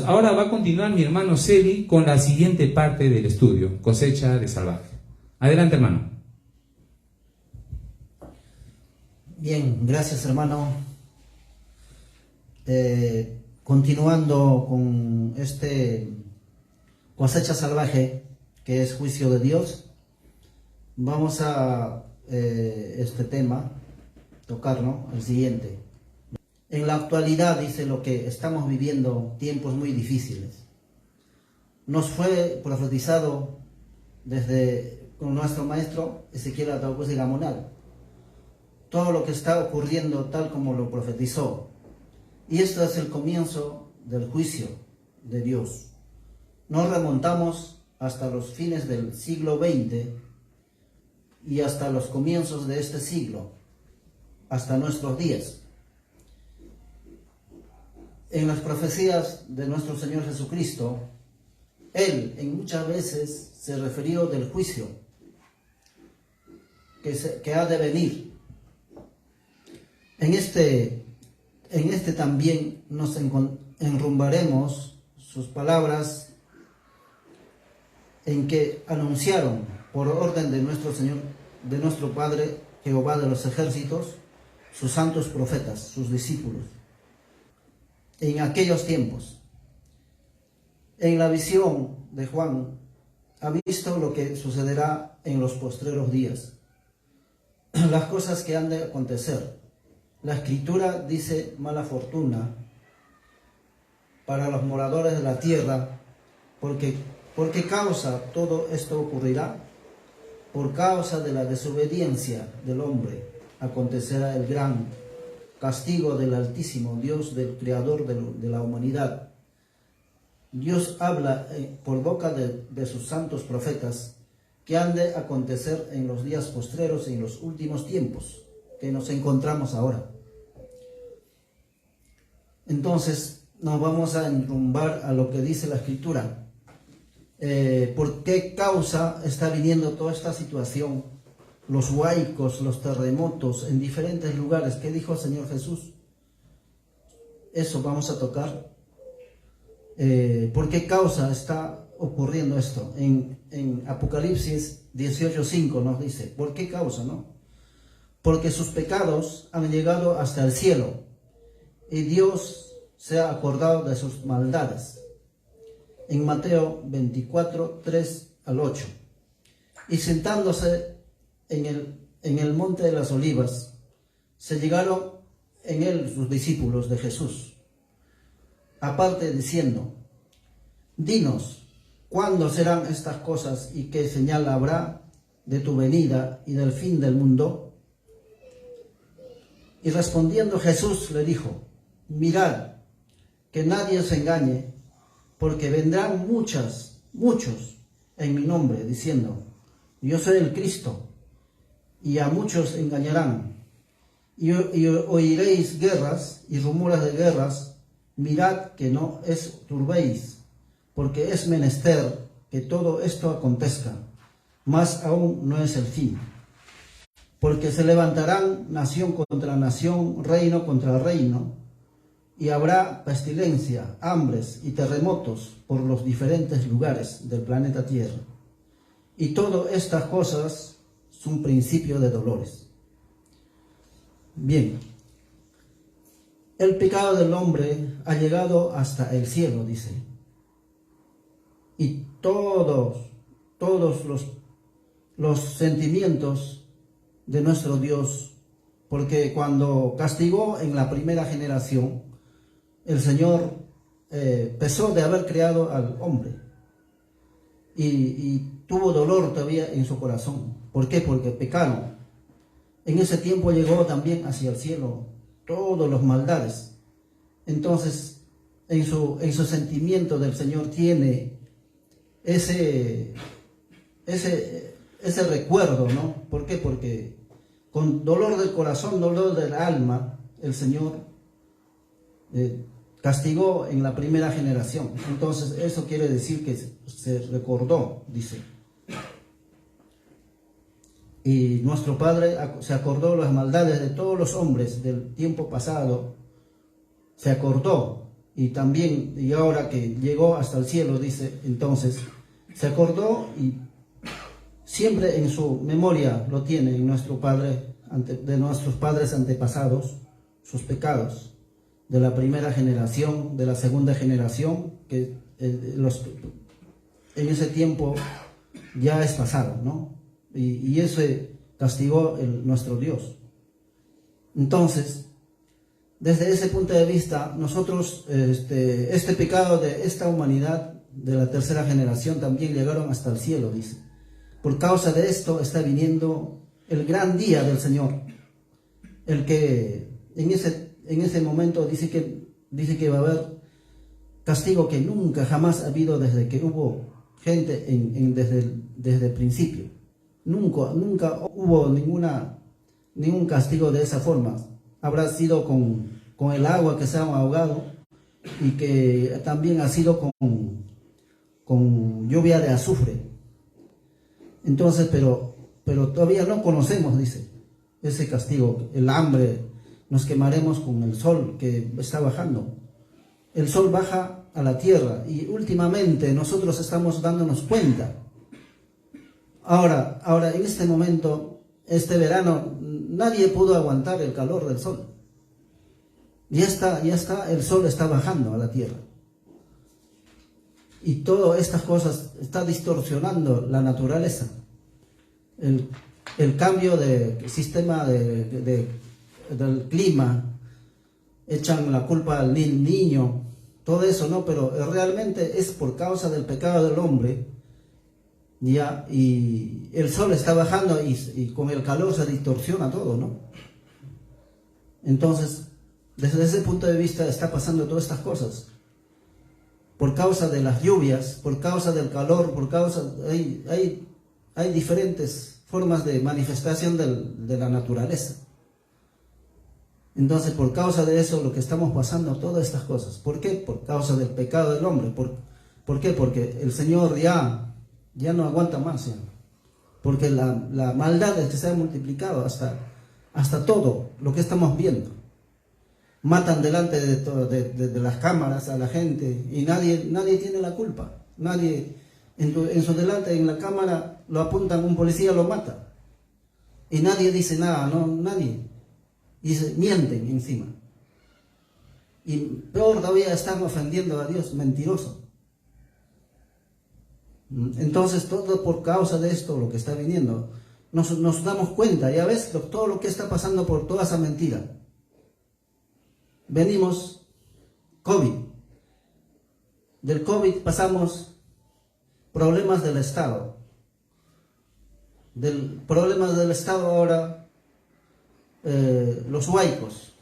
Ahora va a continuar mi hermano Celi con la siguiente parte del estudio, cosecha de salvaje. Adelante, hermano. Bien, gracias, hermano. Continuando con este cosecha salvaje, que es juicio de Dios, vamos a este tema tocar, ¿no? El siguiente. En la actualidad, dice, lo que estamos viviendo, tiempos muy difíciles. Nos fue profetizado desde con nuestro maestro Ezequiel Atahualpa Gamonal todo lo que está ocurriendo tal como lo profetizó. Y esto es el comienzo del juicio de Dios. Nos remontamos hasta los fines del siglo XX y hasta los comienzos de este siglo, hasta nuestros días. En las profecías de nuestro Señor Jesucristo, Él en muchas veces se refirió del juicio que ha de venir. En este también nos enrumbaremos sus palabras en que anunciaron por orden de nuestro Señor, de nuestro Padre Jehová de los ejércitos, sus santos profetas, sus discípulos. En aquellos tiempos, en la visión de Juan, ha visto lo que sucederá en los postreros días, las cosas que han de acontecer. La Escritura dice mala fortuna para los moradores de la tierra, ¿por qué causa todo esto ocurrirá? Por causa de la desobediencia del hombre acontecerá el gran castigo del Altísimo, Dios, del Creador de la humanidad. Dios habla por boca de sus santos profetas que han de acontecer en los días postreros y en los últimos tiempos que nos encontramos ahora. Entonces nos vamos a enrumbar a lo que dice la Escritura. ¿Por qué causa está viniendo toda esta situación? Los huaicos, los terremotos en diferentes lugares. ¿Qué dijo el Señor Jesús? Eso vamos a tocar. ¿Por qué causa está ocurriendo esto? En Apocalipsis 18:5 nos dice, ¿por qué causa, no? Porque sus pecados han llegado hasta el cielo y Dios se ha acordado de sus maldades. En Mateo 24, 3 al 8. Y sentándose en el monte de las olivas, se llegaron en él sus discípulos de Jesús, aparte diciendo, dinos, ¿cuándo serán estas cosas y qué señal habrá de tu venida y del fin del mundo? Y respondiendo Jesús le dijo, mirad, que nadie os engañe, porque vendrán muchos en mi nombre, diciendo, yo soy el Cristo, y a muchos engañarán. Y oiréis guerras y rumores de guerras, mirad que no os turbéis, porque es menester que todo esto acontezca, mas aún no es el fin. Porque se levantarán nación contra nación, reino contra reino, y habrá pestilencia, hambres y terremotos por los diferentes lugares del planeta Tierra. Y todas estas cosas son principio de dolores. Bien, el pecado del hombre ha llegado hasta el cielo, dice. Y todos los sentimientos de nuestro Dios, porque cuando castigó en la primera generación, el Señor pesó de haber creado al hombre y tuvo dolor todavía en su corazón. ¿Por qué? Porque pecaron. En ese tiempo llegó también hacia el cielo todas las maldades. Entonces, en su sentimiento del Señor tiene ese recuerdo, ¿no? ¿Por qué? Porque con dolor del corazón, dolor del alma, el Señor castigó en la primera generación. Entonces eso quiere decir que se recordó, dice. Y nuestro Padre se acordó las maldades de todos los hombres del tiempo pasado, se acordó y también, y ahora que llegó hasta el cielo, dice, entonces se acordó y siempre en su memoria lo tiene, en nuestro Padre, de nuestros padres antepasados, sus pecados, de la primera generación, de la segunda generación, que en ese tiempo ya es pasado, ¿no? Y ese castigó nuestro Dios. Entonces, desde ese punto de vista, nosotros, este pecado de esta humanidad, de la tercera generación, también llegaron hasta el cielo, dice. Por causa de esto está viniendo el gran día del Señor, el que en ese momento dice que va a haber castigo que nunca jamás ha habido desde que hubo gente desde el principio. Nunca hubo ningún castigo de esa forma. Habrá sido con el agua que se ha ahogado, y que también ha sido con lluvia de azufre. Entonces, pero todavía no conocemos, dice, ese castigo. El hambre, nos quemaremos con el sol que está bajando. El sol baja a la tierra y últimamente nosotros estamos dándonos cuenta. Ahora en este momento, este verano, nadie pudo aguantar el calor del sol. Ya está, el sol está bajando a la tierra. Y todas estas cosas está distorsionando la naturaleza. El cambio de sistema del clima, echan la culpa al niño, todo eso, ¿no? Pero realmente es por causa del pecado del hombre, ¿ya? Y el sol está bajando y con el calor se distorsiona todo, ¿no? Entonces, desde ese punto de vista está pasando todas estas cosas. Por causa de las lluvias, por causa del calor, hay diferentes formas de manifestación de la naturaleza. Entonces, por causa de eso, lo que estamos pasando, todas estas cosas. ¿Por qué? Por causa del pecado del hombre. ¿Por qué? Porque el Señor ya no aguanta más. ¿Ya? Porque la maldad es que se ha multiplicado hasta todo lo que estamos viendo. Matan delante de las cámaras a la gente y nadie tiene la culpa. Nadie, en su delante, en la cámara, lo apuntan, un policía lo mata. Y nadie dice nada, no, nadie. Dice, mienten encima. Y peor todavía, están ofendiendo a Dios, mentiroso. Entonces, todo por causa de esto, lo que está viniendo, nos damos cuenta, ya ves, todo lo que está pasando por toda esa mentira. Venimos, COVID. Del COVID pasamos problemas del Estado. Del problemas del Estado ahora, los huaicos,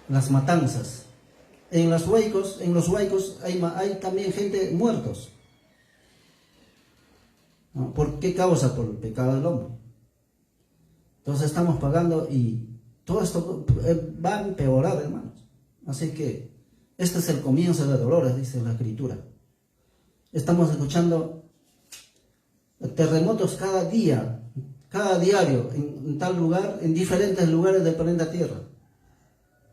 las matanzas. En los huaicos hay también gente muertos. ¿No? ¿Por qué causa? Por el pecado del hombre. Entonces estamos pagando y todo esto va a empeorar, hermanos. Así que este es el comienzo de dolores, dice la Escritura. Estamos escuchando terremotos cada diario, en tal lugar, en diferentes lugares del planeta Tierra.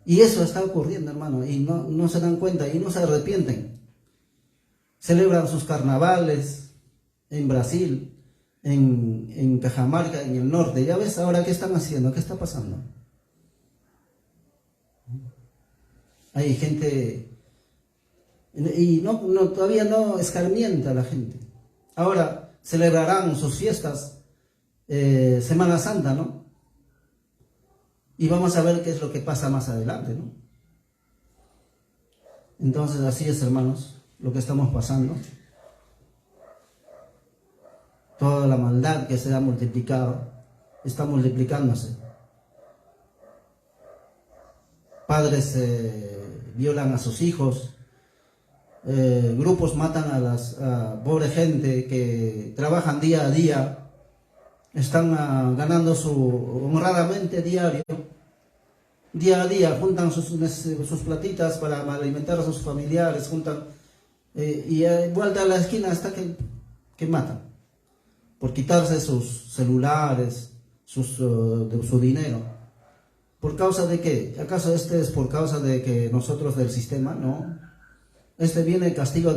Y eso está ocurriendo, hermano, y no se dan cuenta y no se arrepienten. Celebran sus carnavales en Brasil, en Cajamarca, en el norte. Ya ves ahora qué están haciendo, qué está pasando. Hay gente, y todavía no escarmienta a la gente. Ahora celebrarán sus fiestas, Semana Santa, ¿no? Y vamos a ver qué es lo que pasa más adelante, ¿no? Entonces así es, hermanos, lo que estamos pasando. Toda la maldad que se ha multiplicado, está multiplicándose. Padres violan a sus hijos, grupos matan a pobre gente que trabajan día a día, están ganando honradamente diario, día a día, juntan sus platitas para alimentar a sus familiares, y vuelta a la esquina hasta que matan, por quitarse sus celulares, su dinero. ¿Por causa de qué? ¿Acaso este es por causa de que nosotros del sistema? No. Este viene el castigo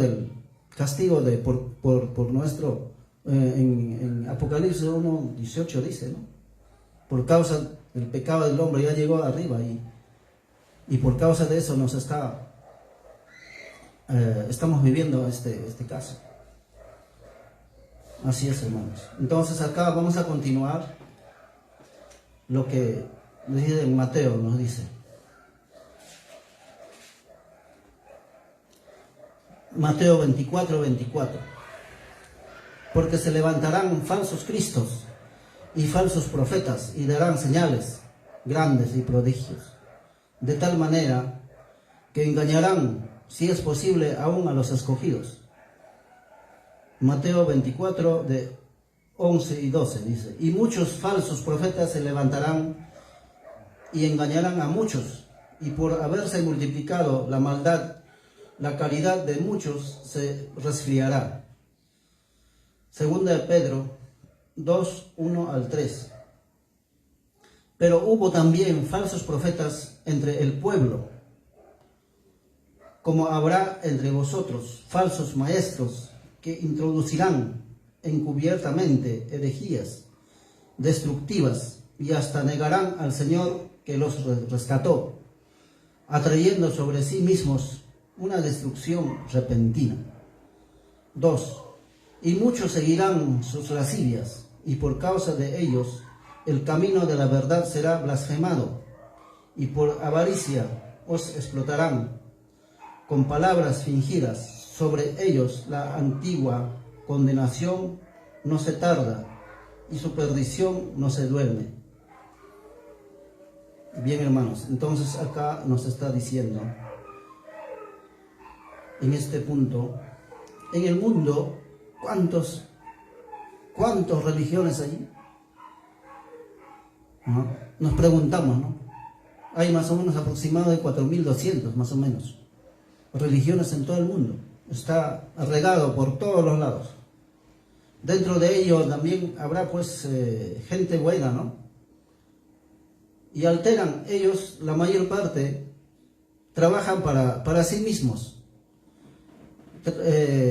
por nuestro, en Apocalipsis 1:18 dice, ¿no? Por causa del pecado del hombre ya llegó arriba y por causa de eso estamos viviendo este caso. Así es, hermanos. Entonces acá vamos a continuar lo que dice Mateo, nos dice. Mateo 24:24. Porque se levantarán falsos cristos y falsos profetas y darán señales grandes y prodigios, de tal manera que engañarán, si es posible, aún a los escogidos. Mateo 24, de 11 y 12 dice, y muchos falsos profetas se levantarán y engañarán a muchos, y por haberse multiplicado la maldad, la caridad de muchos se resfriará. Segunda de Pedro 2, 1 al 3. Pero hubo también falsos profetas entre el pueblo, como habrá entre vosotros falsos maestros que introducirán encubiertamente herejías destructivas y hasta negarán al Señor que los rescató, atrayendo sobre sí mismos una destrucción repentina. 2. Y muchos seguirán sus lascivias, y por causa de ellos el camino de la verdad será blasfemado, y por avaricia os explotarán con palabras fingidas. Sobre ellos la antigua condenación no se tarda, y su perdición no se duerme. Bien, hermanos, entonces acá nos está diciendo, en este punto, en el mundo, ¿cuántas religiones hay? ¿No? Nos preguntamos, ¿no? Hay más o menos aproximado de 4.200, más o menos, religiones en todo el mundo. Está regado por todos los lados. Dentro de ello también habrá pues gente buena, ¿no? Y alteran ellos, la mayor parte, trabajan para sí mismos,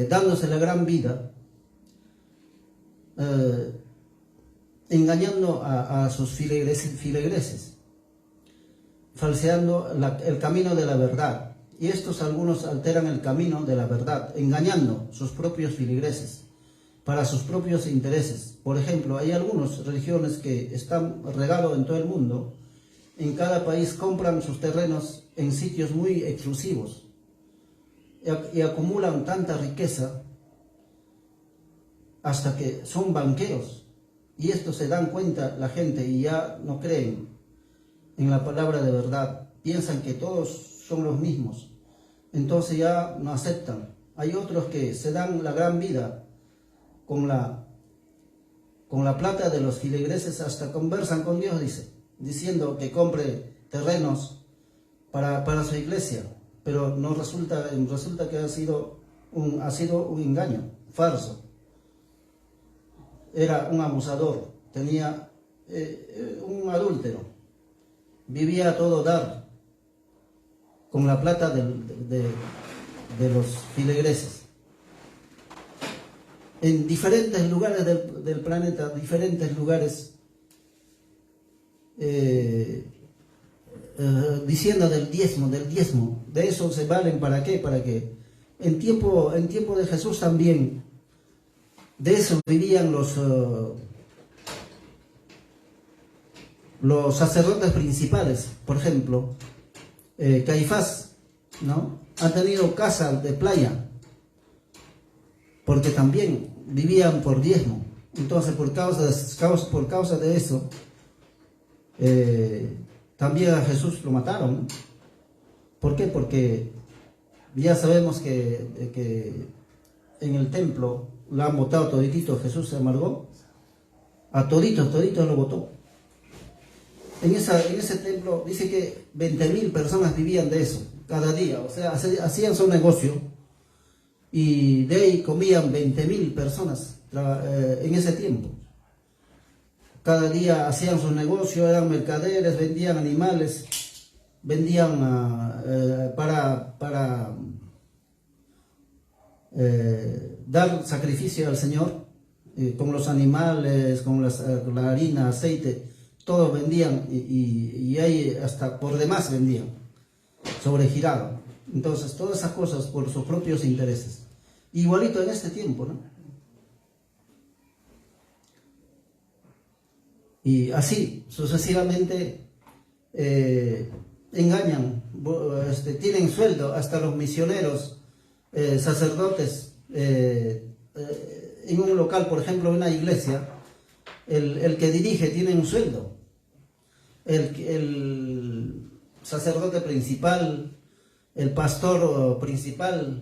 dándose la gran vida, engañando a sus filigreses, falseando el camino de la verdad. Y estos algunos alteran el camino de la verdad, engañando sus propios filigreses para sus propios intereses. Por ejemplo, hay algunas religiones que están regados en todo el mundo. En cada país compran sus terrenos en sitios muy exclusivos y acumulan tanta riqueza hasta que son banqueros. Y esto se dan cuenta la gente y ya no creen en la palabra de verdad. Piensan que todos son los mismos, entonces ya no aceptan. Hay otros que se dan la gran vida con la plata de los filigreses, hasta conversan con Dios, diciendo que compre terrenos para su iglesia, pero no resulta que ha sido un engaño, farso. Era un abusador, tenía un adúltero, vivía a todo dar con la plata de los filigreses. En diferentes lugares del planeta, diferentes lugares, diciendo del diezmo, de eso se valen. ¿Para qué? Para que en tiempo de Jesús también, de eso vivían los sacerdotes principales. Por ejemplo, Caifás, ¿no? Ha tenido casa de playa, porque también vivían por diezmo. Entonces, por causa de eso, también a Jesús lo mataron. ¿Por qué? Porque ya sabemos que en el templo lo han botado toditito. Jesús se amargó, a toditos lo botó. En ese templo dice que 20.000 personas vivían de eso cada día, o sea, hacían su negocio y de ahí comían 20.000 personas en ese tiempo. cada día hacían su negocio, eran mercaderes, vendían animales, vendían para dar sacrificio al Señor, con los animales, con la harina, aceite, todos vendían y ahí hasta por demás vendían, sobregiraban. Entonces todas esas cosas por sus propios intereses. Igualito en este tiempo, ¿no? Y así sucesivamente engañan, tienen sueldo hasta los misioneros, sacerdotes, en un local, por ejemplo, en una iglesia, el que dirige tiene un sueldo, el sacerdote principal, el pastor principal,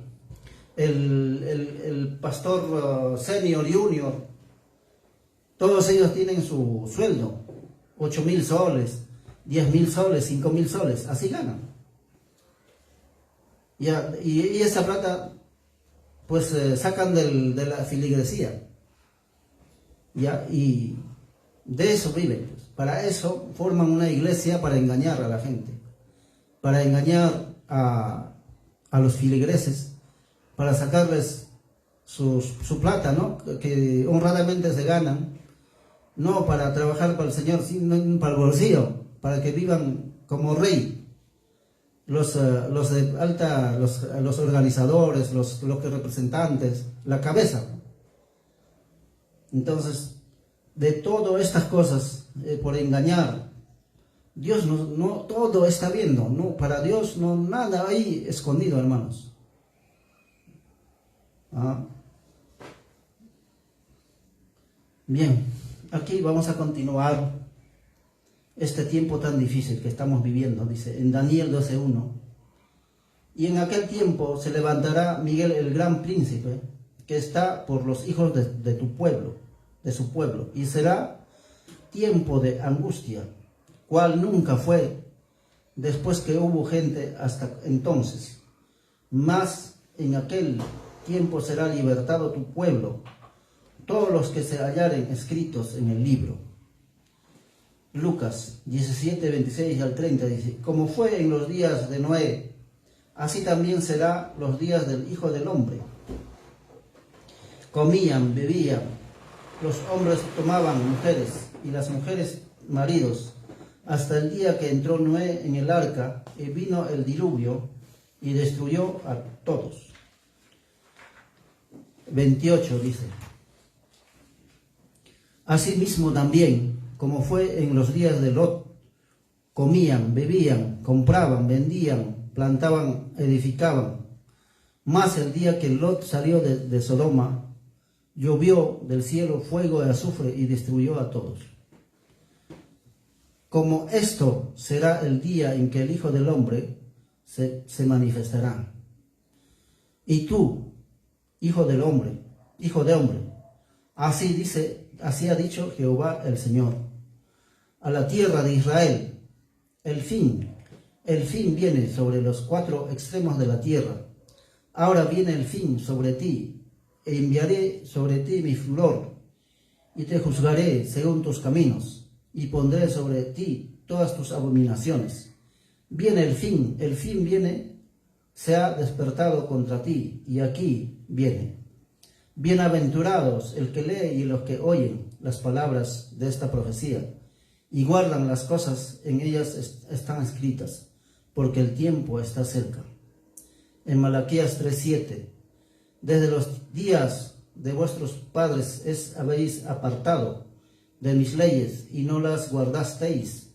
el pastor senior, junior, todos ellos tienen su sueldo, 8.000 soles, 10.000 soles, 5.000 soles, así ganan. Y esa plata pues sacan de la filigresía, ¿ya? Y de eso viven, pues. Para eso forman una iglesia, para engañar a la gente, para engañar a los filigreses, para sacarles su plata, ¿no? Que honradamente se ganan, no para trabajar para el Señor, sino para el bolsillo, para que vivan como rey. Los de alta, los organizadores, los que representantes, la cabeza. Entonces, de todas estas cosas, por engañar, Dios no todo está viendo, no, para Dios no nada hay escondido, hermanos. Bien, aquí vamos a continuar este tiempo tan difícil que estamos viviendo, dice en Daniel 12:1. Y en aquel tiempo se levantará Miguel el gran príncipe, que está por los hijos de tu pueblo, de su pueblo, y será tiempo de angustia, cual nunca fue después que hubo gente hasta entonces. Mas en aquel tiempo será libertado tu pueblo, todos los que se hallaren escritos en el libro. Lucas 17, 26 al 30 dice: como fue en los días de Noé, así también será los días del Hijo del Hombre. Comían, bebían, los hombres tomaban mujeres y las mujeres maridos, hasta el día que entró Noé en el arca y vino el diluvio y destruyó a todos. 28 dice: asimismo también, como fue en los días de Lot, comían, bebían, compraban, vendían, plantaban, edificaban. Mas el día que Lot salió de Sodoma, llovió del cielo fuego y azufre y destruyó a todos. Como esto será el día en que el Hijo del Hombre se manifestará. Y tú, hijo de hombre, así ha dicho Jehová el Señor, a la tierra de Israel: el fin viene sobre los cuatro extremos de la tierra. Ahora viene el fin sobre ti, e enviaré sobre ti mi furor, y te juzgaré según tus caminos, y pondré sobre ti todas tus abominaciones. Viene el fin viene, se ha despertado contra ti, y aquí viene. Bienaventurados el que lee y los que oyen las palabras de esta profecía, y guardan las cosas en ellas están escritas, porque el tiempo está cerca. En Malaquías 3:7: desde los días de vuestros padres habéis apartado de mis leyes y no las guardasteis.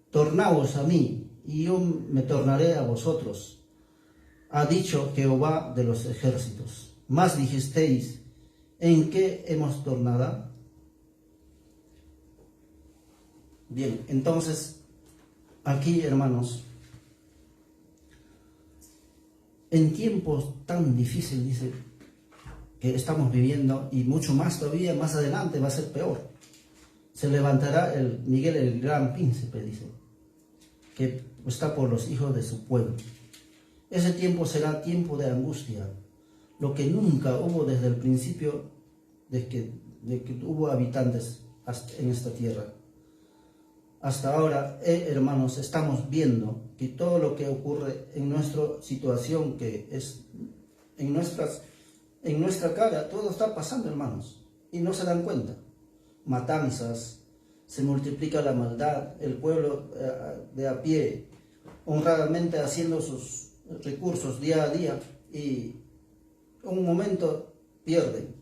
Tornaos a mí, y yo me tornaré a vosotros, ha dicho Jehová de los ejércitos. Mas dijisteis: ¿en qué hemos tornado? Bien, entonces, aquí, hermanos, en tiempos tan difíciles, dice, que estamos viviendo, y mucho más todavía, más adelante va a ser peor, se levantará Miguel el gran príncipe, dice, que está por los hijos de su pueblo. Ese tiempo será tiempo de angustia, lo que nunca hubo desde el principio de que hubo habitantes en esta tierra. Hasta ahora, hermanos, estamos viendo que todo lo que ocurre en nuestra situación, que es en nuestra cara, todo está pasando, hermanos, y no se dan cuenta. Matanzas, se multiplica la maldad, el pueblo de a pie, honradamente haciendo sus recursos día a día, y un momento pierden.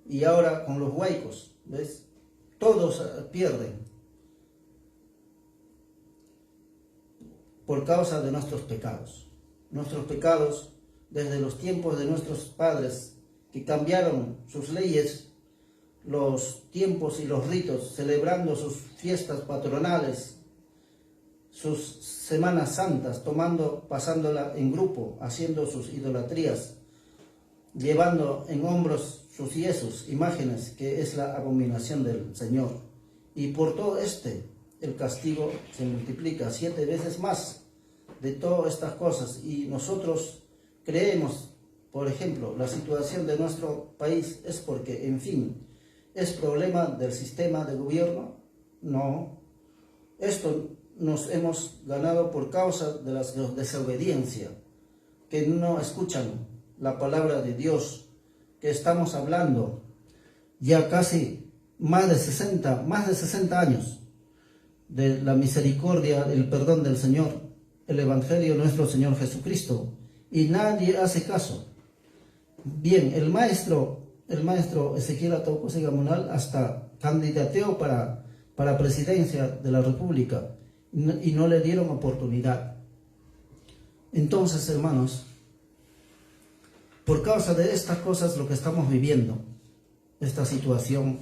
Y ahora con los huaicos, ¿ves? Todos pierden. Por causa de nuestros pecados. Nuestros pecados, desde los tiempos de nuestros padres, que cambiaron sus leyes, los tiempos y los ritos, celebrando sus fiestas patronales, sus semanas santas, pasándola en grupo, haciendo sus idolatrías, llevando en hombros sus yesos, imágenes, que es la abominación del Señor. Y por todo el castigo se multiplica 7 veces más de todas estas cosas. Y nosotros creemos, por ejemplo, la situación de nuestro país es porque, en fin, ¿es problema del sistema de gobierno? No. Esto nos hemos ganado por causa de la desobediencia, que no escuchan la palabra de Dios, que estamos hablando ya casi más de 60 años de la misericordia, el perdón del Señor, el Evangelio de nuestro Señor Jesucristo, y nadie hace caso. Bien, el maestro Ezequiel Ataucosi Gamonal hasta candidateó para presidencia de la República y no le dieron oportunidad. Entonces, hermanos, por causa de estas cosas, lo que estamos viviendo, esta situación,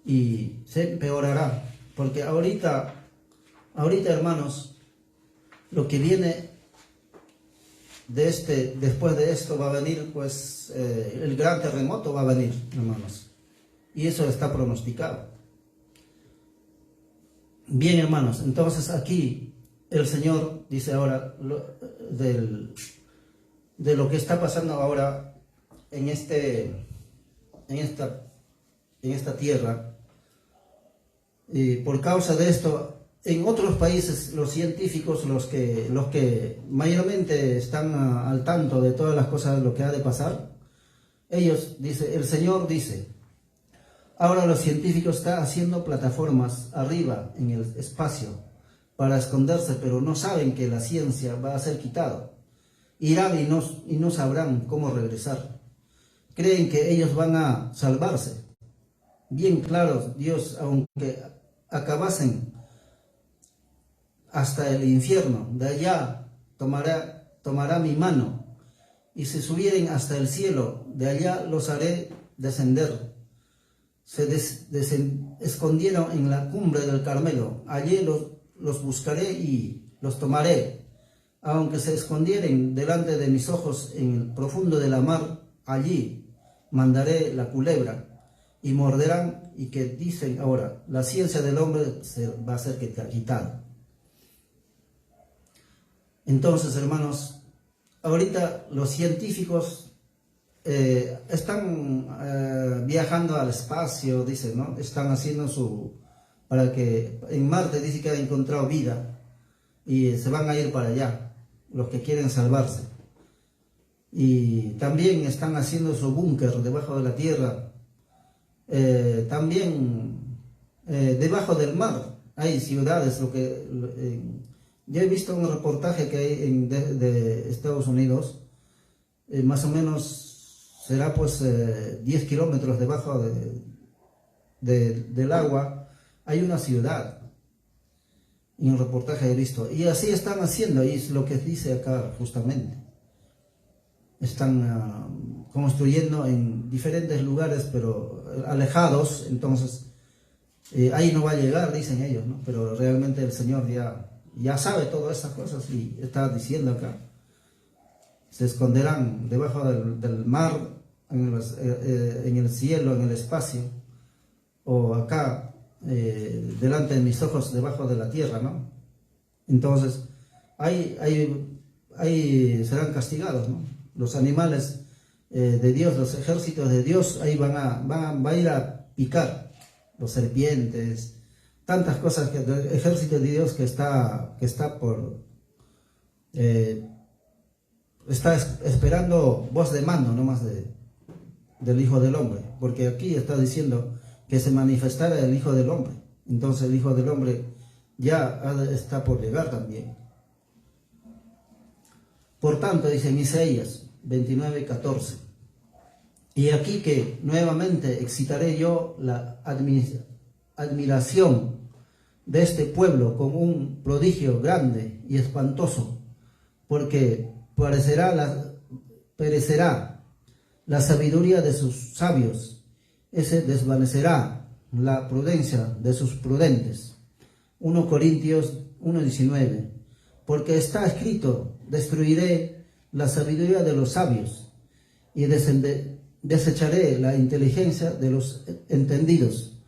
y se empeorará, porque ahorita, hermanos, lo que viene después de esto va a venir, pues, el gran terremoto va a venir, hermanos, y eso está pronosticado. Bien, hermanos, entonces aquí el Señor dice ahora de lo que está pasando ahora en esta tierra. Y por causa de esto, en otros países, los científicos, los que mayormente están al tanto de todas las cosas, lo que ha de pasar, el Señor dice, ahora los científicos están haciendo plataformas arriba en el espacio para esconderse, pero no saben que la ciencia va a ser quitada. Irán y no sabrán cómo regresar. Creen que ellos van a salvarse. Bien claro, Dios, aunque acabasen hasta el infierno, de allá tomará mi mano, y si subieren hasta el cielo, de allá los haré descender. Se escondieron en la cumbre del Carmelo, allí los buscaré y los tomaré. Aunque se escondieren delante de mis ojos en el profundo de la mar, allí mandaré la culebra, y morderán, y que dicen ahora, la ciencia del hombre va a ser quitada. Entonces, hermanos, ahorita los científicos están viajando al espacio, dicen, ¿no? Están haciendo para que en Marte dice que ha encontrado vida, y se van a ir para allá, los que quieren salvarse. Y también están haciendo su búnker debajo de la tierra. También debajo del mar hay ciudades. Yo he visto un reportaje que hay de Estados Unidos, más o menos será pues 10 kilómetros debajo del agua, hay una ciudad. En un reportaje he visto, y así están haciendo, y es lo que dice acá justamente. Están construyendo en diferentes lugares, pero alejados, entonces ahí no va a llegar, dicen ellos, ¿no? Pero realmente el Señor ya sabe todas esas cosas, y está diciendo acá, se esconderán debajo del mar, en el cielo, en el espacio, o acá, delante de mis ojos, debajo de la tierra, ¿no? Entonces, ahí serán castigados, ¿no? Los animales de Dios, los ejércitos de Dios, ahí va a ir a picar los serpientes, tantas cosas, que el ejército de Dios que está esperando voz de mando nomás del Hijo del Hombre, porque aquí está diciendo que se manifestara el Hijo del Hombre. Entonces el Hijo del Hombre ya está por llegar también. Por tanto, dice en Isaías 29:14, y aquí que nuevamente excitaré yo la admiración de este pueblo con un prodigio grande y espantoso, porque perecerá la sabiduría de sus sabios, se desvanecerá la prudencia de sus prudentes. 1 Corintios 1:19, porque está escrito, destruiré la sabiduría de los sabios y desecharé la inteligencia de los entendidos.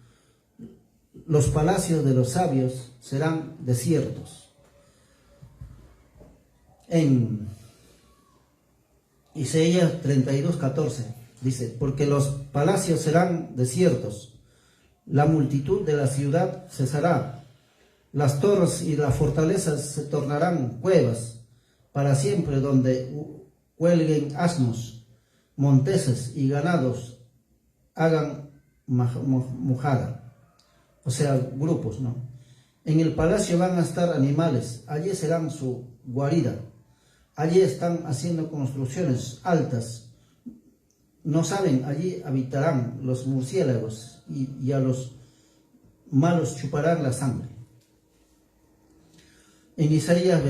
Los palacios de los sabios serán desiertos. En Isaías 32:14 dice, porque los palacios serán desiertos, la multitud de la ciudad cesará, las torres y las fortalezas se tornarán cuevas para siempre, donde cuelguen asnos, monteses y ganados hagan mojada. O sea, grupos, ¿no? En el palacio van a estar animales, allí serán su guarida. Allí están haciendo construcciones altas. No saben, allí habitarán los murciélagos y a los malos chuparán la sangre. En Isaías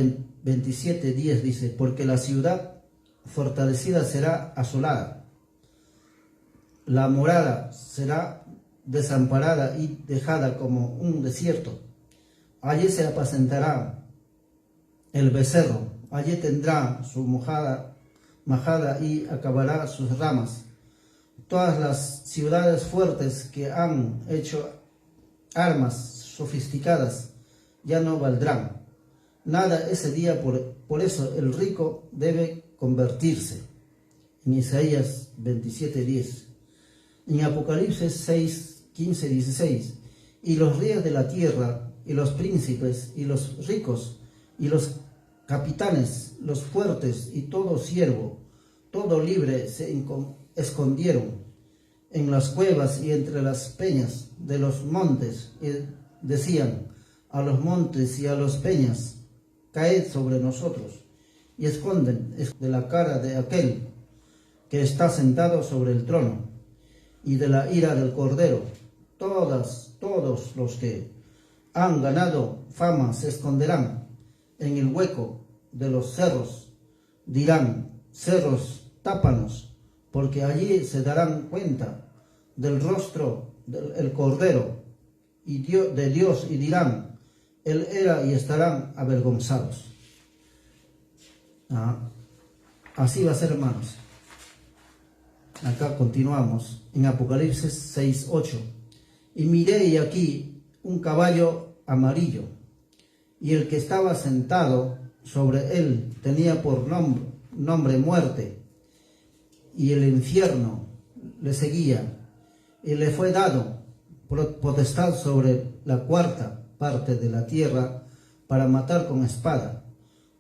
27:10 dice, porque la ciudad fortalecida será asolada, la morada será desamparada y dejada como un desierto. Allí se apacentará el becerro, allí tendrá su majada y acabará sus ramas. Todas las ciudades fuertes que han hecho armas sofisticadas ya no valdrán nada ese día, por eso el rico debe convertirse. En Isaías 27:10. En Apocalipsis 6:15-16. Y los reyes de la tierra, y los príncipes, y los ricos, y los capitanes, los fuertes, y todo siervo, todo libre, se escondieron en las cuevas y entre las peñas de los montes, y decían a los montes y a los peñas, caed sobre nosotros, y esconden de la cara de aquel que está sentado sobre el trono, y de la ira del Cordero. Todos los que han ganado fama se esconderán en el hueco de los cerros, dirán, cerros, tápanos, porque allí se darán cuenta del rostro del Cordero y de Dios, y dirán, Él era, y estarán avergonzados. Así va a ser, hermanos. Acá continuamos en Apocalipsis 6:8. Y miré, y aquí un caballo amarillo, y el que estaba sentado sobre él tenía por nombre muerte, y el infierno le seguía, y le fue dado potestad sobre la cuarta parte de la tierra para matar con espada,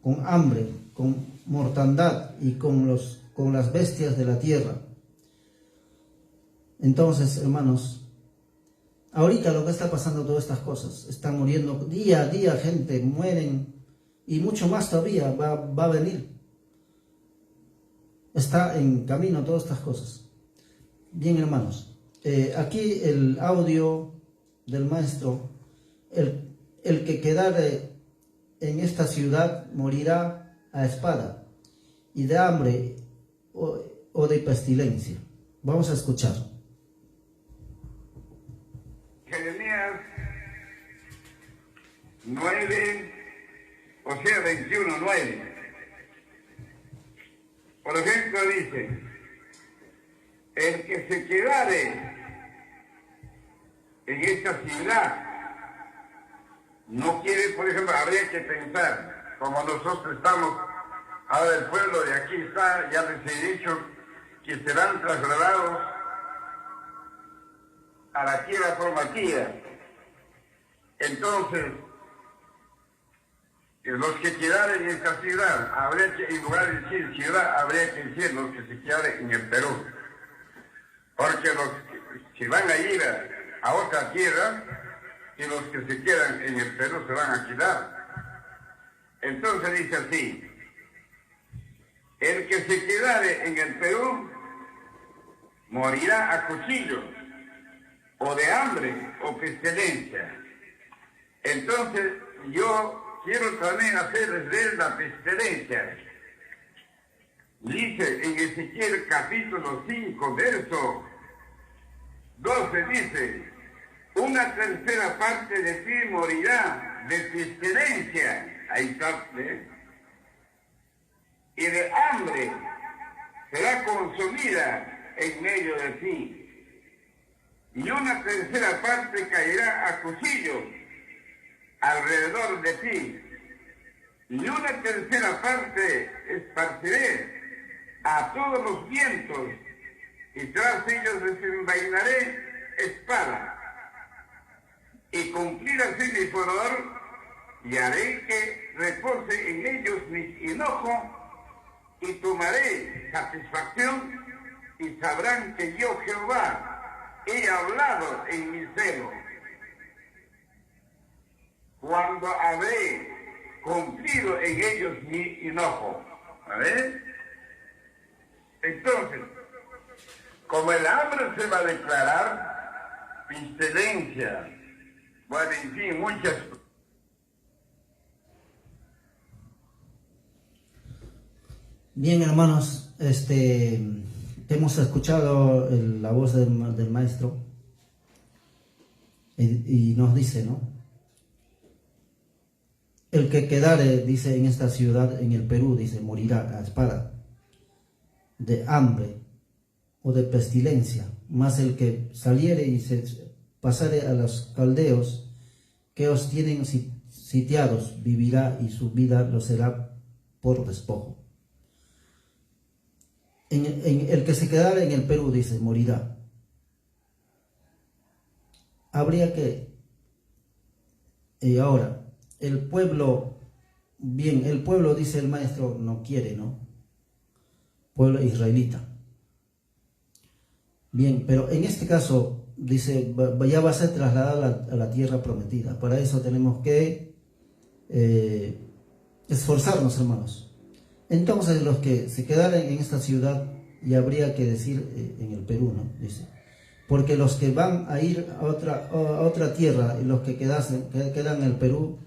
con hambre, con mortandad y con las bestias de la tierra. Entonces, hermanos, ahorita lo que está pasando, todas estas cosas, están muriendo día a día, gente, mueren, y mucho más todavía va a venir. Está en camino todas estas cosas. Bien, hermanos, aquí el audio del maestro, el que quedare en esta ciudad morirá a espada, y de hambre o de pestilencia. Vamos a escuchar. Jeremías 9, o sea 21:9. Por ejemplo, dice, el que se quedare en esta ciudad, no quiere, por ejemplo, habría que pensar, como nosotros estamos, ahora el pueblo de aquí está, ya les he dicho, que serán trasladados a la tierra prometida. Entonces, los que quedaren en esta ciudad, habría que, en lugar de decir ciudad, habría que decir los que se quedaren en el Perú. Porque los que van a ir a otra tierra y los que se quedan en el Perú se van a quedar. Entonces dice así: el que se quedare en el Perú morirá a cuchillo, o de hambre, o pestilencia. Entonces yo quiero también hacerles ver la pestilencia. Dice en Ezequiel capítulo 5, verso 12, dice: una tercera parte de ti morirá de pestilencia. Ahí está, ¿eh? Y de hambre será consumida en medio de ti. Y una tercera parte caerá a cuchillo alrededor de ti. Y una tercera parte esparciré a todos los vientos, y tras ellos desenvainaré espada. Y cumplir así mi furor, y haré que repose en ellos mi enojo, y tomaré satisfacción, y sabrán que yo, Jehová, he hablado en mi celo. Cuando habré cumplido en ellos mi enojo. ¿A ver? Entonces, como el hambre se va a declarar, pestilencia, bueno, en fin, muchas. Bien, hermanos, hemos escuchado la voz del maestro y nos dice, ¿no? El que quedare, dice, en esta ciudad, en el Perú, dice, morirá a espada, de hambre o de pestilencia, mas el que saliere y se pasare a los caldeos que os tienen sitiados, vivirá, y su vida lo será por despojo. El que se quedara en el Perú, dice, morirá. Habría que... Y ahora, el pueblo, bien, el pueblo, dice el maestro, no quiere, ¿no? Pueblo israelita. Bien, pero en este caso, dice, ya va a ser trasladada a la tierra prometida. Para eso tenemos que esforzarnos, hermanos. Entonces, los que se quedaran en esta ciudad, y habría que decir en el Perú, ¿no? Dice, porque los que van a ir a otra tierra, y los que quedan en el Perú,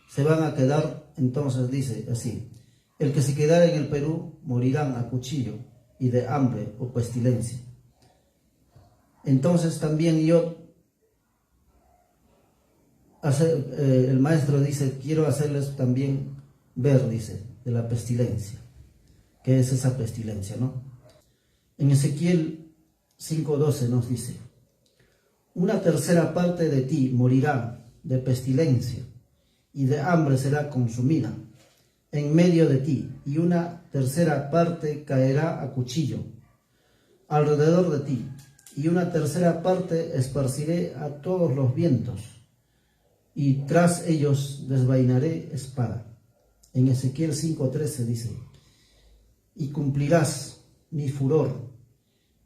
se van a quedar. Entonces dice así: el que se quedara en el Perú morirán a cuchillo, y de hambre o pestilencia. Entonces también el maestro dice, quiero hacerles también ver, dice, de la pestilencia. ¿Qué es esa pestilencia, no? En Ezequiel 5:12 nos dice: una tercera parte de ti morirá de pestilencia, y de hambre será consumida en medio de ti, y una tercera parte caerá a cuchillo alrededor de ti, y una tercera parte esparciré a todos los vientos, y tras ellos desvainaré espada. En Ezequiel 5:13 dice: y cumplirás mi furor,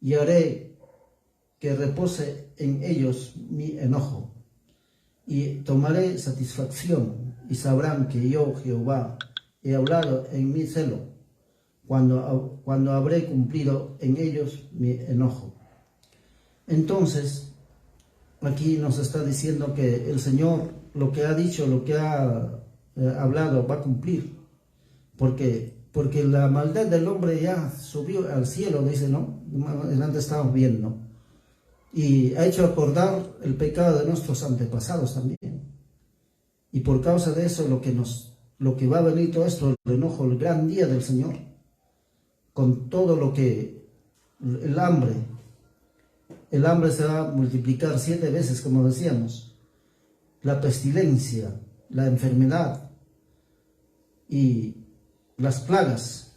y haré que repose en ellos mi enojo, y tomaré satisfacción, y sabrán que yo, Jehová, he hablado en mi celo, cuando habré cumplido en ellos mi enojo. Entonces, aquí nos está diciendo que el Señor, lo que ha dicho, lo que ha hablado, va a cumplir, porque la maldad del hombre ya subió al cielo, dice, ¿no? Antes estábamos viendo, y ha hecho acordar el pecado de nuestros antepasados también, y por causa de eso lo que va a venir todo esto, el enojo, el gran día del Señor, con todo lo que el hambre se va a multiplicar 7 veces, como decíamos, la pestilencia, la enfermedad y las plagas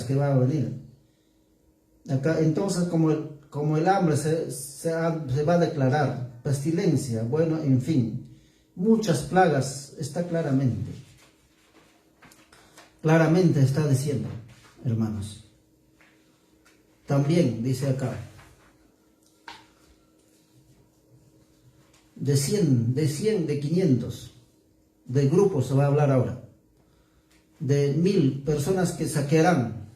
que van a venir acá. Entonces, como como el hambre se va a declarar, pestilencia, bueno, en fin, muchas plagas, está claramente está diciendo, hermanos. También dice acá, de 100, de 500, de grupos se va a hablar ahora, de 1000 personas que saquearán.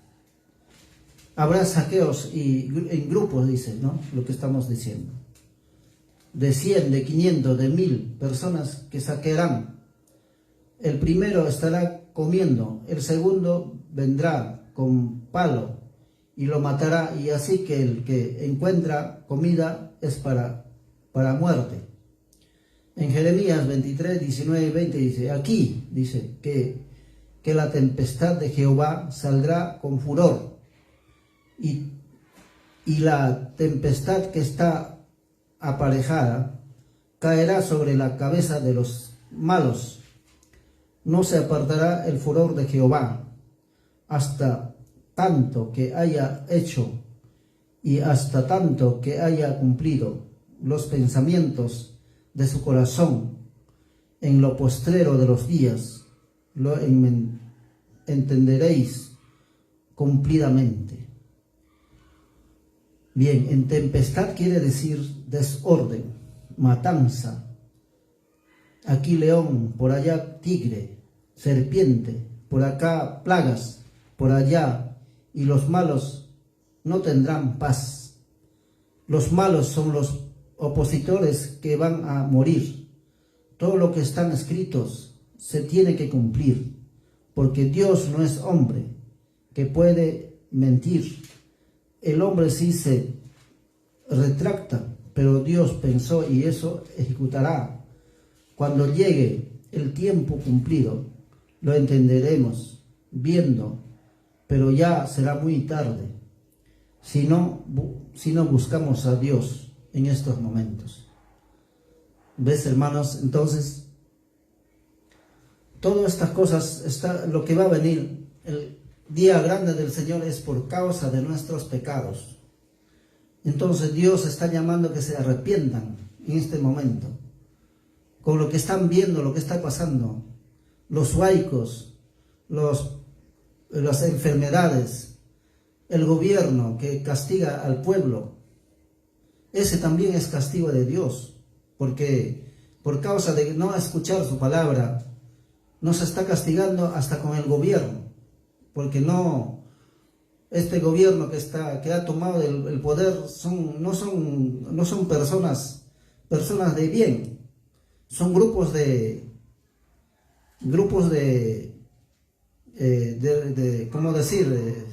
Habrá saqueos y en grupos, dice, ¿no? Lo que estamos diciendo. De 100, de 500, de 1000 personas que saquearán. El primero estará comiendo, el segundo vendrá con palo y lo matará, y así que el que encuentra comida es para muerte. En Jeremías 23, 19 y 20 dice, aquí dice que la tempestad de Jehová saldrá con furor, y la tempestad que está aparejada caerá sobre la cabeza de los malos. No se apartará el furor de Jehová hasta tanto que haya hecho y hasta tanto que haya cumplido los pensamientos de su corazón. En lo postrero de los días lo entenderéis cumplidamente. Bien, en tempestad quiere decir desorden, matanza. Aquí león, por allá tigre, serpiente, por acá plagas, por allá, y los malos no tendrán paz. Los malos son los opositores que van a morir. Todo lo que están escritos se tiene que cumplir, porque Dios no es hombre que puede mentir. El hombre sí se retracta, pero Dios pensó y eso ejecutará. Cuando llegue el tiempo cumplido, lo entenderemos viendo, pero ya será muy tarde si no buscamos a Dios en estos momentos. ¿Ves, hermanos? Entonces, todas estas cosas, lo que va a venir, el día grande del Señor es por causa de nuestros pecados. Entonces Dios está llamando a que se arrepientan en este momento, con lo que están viendo, lo que está pasando, los huaicos, las enfermedades, el gobierno que castiga al pueblo. Ese también es castigo de Dios, porque por causa de no escuchar su palabra, nos está castigando hasta con el gobierno, porque este gobierno que ha tomado el poder no son personas de bien, son grupos de ¿cómo decir?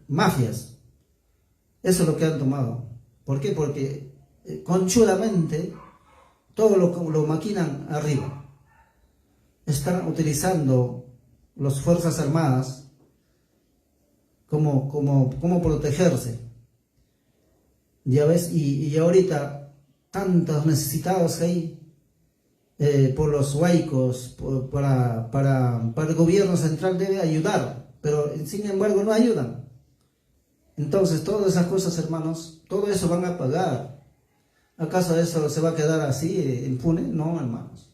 Mafias. Eso es lo que han tomado. ¿Por qué? Porque conchudamente todo lo maquinan arriba. Están utilizando las Fuerzas Armadas como protegerse. Ya ves, y ahorita tantos necesitados hay por los huaicos, para el gobierno central debe ayudar, pero sin embargo no ayudan. Entonces todas esas cosas, hermanos, todo eso van a pagar. ¿Acaso eso se va a quedar así impune? No, hermanos.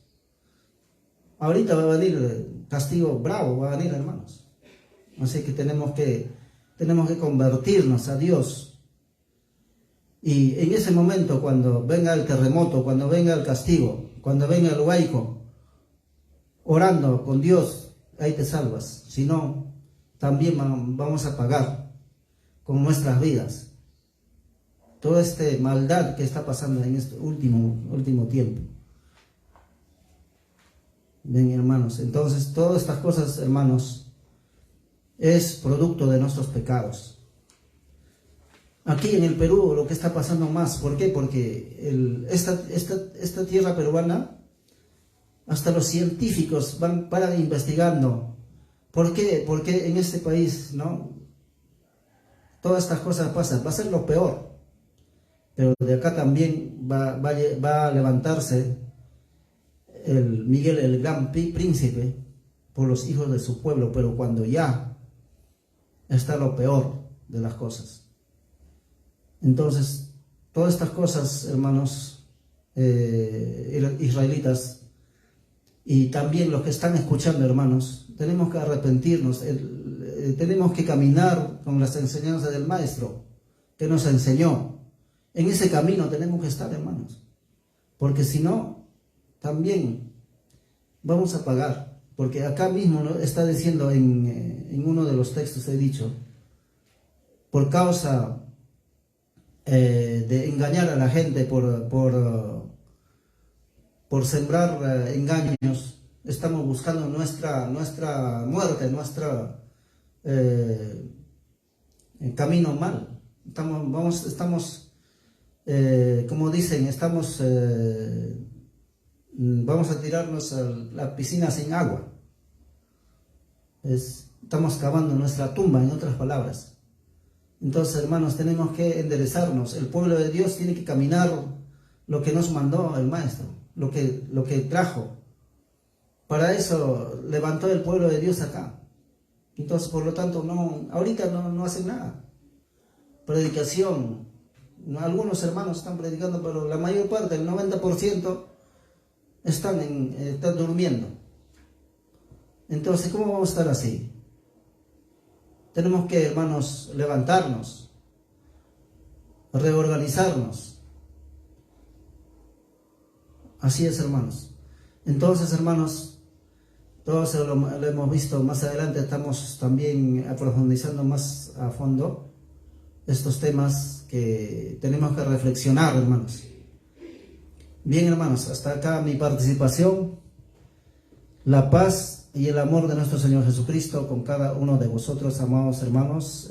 Ahorita va a venir castigo bravo, va a venir, hermanos. Así que tenemos que convertirnos a Dios. Y en ese momento, cuando venga el terremoto, cuando venga el castigo, cuando venga el huaico, orando con Dios, ahí te salvas. Si no, también vamos a pagar con nuestras vidas toda esta maldad que está pasando en este último tiempo. Bien, hermanos, entonces todas estas cosas, hermanos, es producto de nuestros pecados. Aquí en el Perú lo que está pasando más, ¿por qué? Porque esta tierra peruana, hasta los científicos paran investigando. ¿Por qué? Porque en este país, ¿no? Todas estas cosas pasan, va a ser lo peor. Pero de acá también va a levantarse Miguel, el gran príncipe, por los hijos de su pueblo, pero cuando ya está lo peor de las cosas. Entonces, todas estas cosas, hermanos israelitas, y también los que están escuchando, hermanos, tenemos que arrepentirnos, tenemos que caminar con las enseñanzas del Maestro que nos enseñó. En ese camino tenemos que estar, hermanos, porque si no, también vamos a pagar, porque acá mismo, ¿no?, está diciendo en uno de los textos, he dicho, por causa de engañar a la gente, por sembrar engaños, estamos buscando nuestra muerte, nuestro camino mal. Estamos como dicen, vamos a tirarnos a la piscina sin agua. Estamos cavando nuestra tumba, en otras palabras. Entonces, hermanos, tenemos que enderezarnos. El pueblo de Dios tiene que caminar lo que nos mandó el Maestro, lo que trajo. Para eso levantó el pueblo de Dios acá. Entonces, por lo tanto, ahorita no hacen nada. Predicación. Algunos hermanos están predicando, pero la mayor parte, el 90%, están durmiendo. Entonces, ¿cómo vamos a estar así? Tenemos que, hermanos, levantarnos, reorganizarnos. Así es, hermanos. Entonces, hermanos, todos lo hemos visto. Más adelante estamos también profundizando más a fondo estos temas que tenemos que reflexionar, hermanos. Bien, hermanos, hasta acá mi participación. La paz y el amor de nuestro Señor Jesucristo con cada uno de vosotros, amados hermanos.